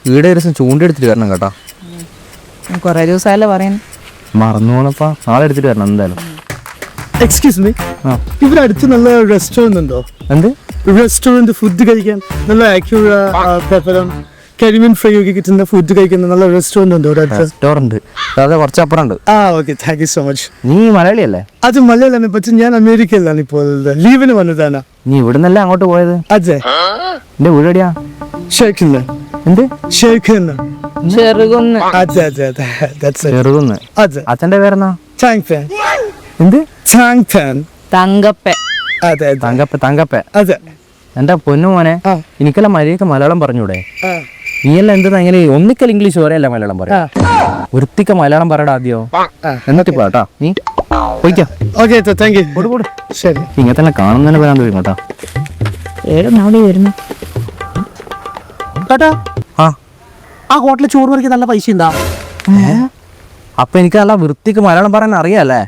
വീട് ഒരു ദിവസം ചൂണ്ടെടുത്തിട്ട് വരണം കേട്ടോ. കുറേ ദിവസമായല്ലേ പറയുന്നു. മറന്നു പോണപ്പാ, നാളെ എടുത്തിട്ട് വരണം എന്തായാലും. എക്സ്ക്യൂസ് മീ, ഇവിടെ അടുത്ത് നല്ല റെസ്റ്റോറൻറ്റ് ഉണ്ടോ? എന്ത് റെസ്റ്റോറൻറ്റ് ഫുഡ് കഴിക്കാൻ നല്ല ആക്യൂറ പെപ്പറും കരിമീൻ ഫ്രൈ ഒക്കെ കിട്ടുന്ന ഫുഡ് കഴിക്കുന്ന നല്ല റെസ്റ്റോറൻറ്റ് ഉണ്ടോ ഇവിടെ അടുത്ത്? റെസ്റ്റോറൻറ്റ് അതെ കുറച്ച് അപ്പുറം ഉണ്ട്. Okay, thank you so much. നീ മലയാളിയല്ലേ? അത് മലയാളമാണ്, പക്ഷെ ഞാൻ അമേരിക്കയിലാണ് ഇപ്പോൾ ലീവിന് വന്നതാണ്. നീ ഇവിടെ നിന്നല്ലേ അങ്ങോട്ട് പോയത്? അതെ, എന്റെ വീട് എവിടെയാ? ഷേഖിന്ന്. എന്ത് ഷേഖിന്ന്? ചെറുകുന്ന്. അതെ അതെ അതെ, that's it. ചെറുകുന്ന്. അതെ. അച്ഛന്റെ പേരെന്നാ? ടാങ് ഫാൻ. എന്ത്? ടാങ് ഫാൻ. തങ്കപ്പ. അതെ അതെ തങ്കപ്പ. അതെ. എന്റെ പൊന്നു മോനെ, എനിക്കെല്ലാം മര്യാദക്ക് മലയാളം പറഞ്ഞൂടെ? നീയെല്ലാം എന്തെന്നാ ഇങ്ങനെ ഒന്നിക്കൽ ഇംഗ്ലീഷ് പറയല്ല മലയാളം പറയാ. വൃത്തിക്ക മലയാളം പറയടാ ആദ്യോ, എന്നിട്ട് പോട്ടാ നീ പോയിക്കോ. Okay, thank you. ശരി. ഇങ്ങനെ തന്നെ കാണുന്നതിന് വരാൻ തോന്നും കേട്ടോ. അവിടെ വരുന്നു കേട്ടാ. ആ ഹോട്ടലിൽ ചോറ് വരയ്ക്ക് നല്ല പൈസ ഉണ്ടാ. അപ്പൊ എനിക്ക് നല്ല വൃത്തിക്ക് മലയാളം പറയാൻ അറിയാല്ലേ?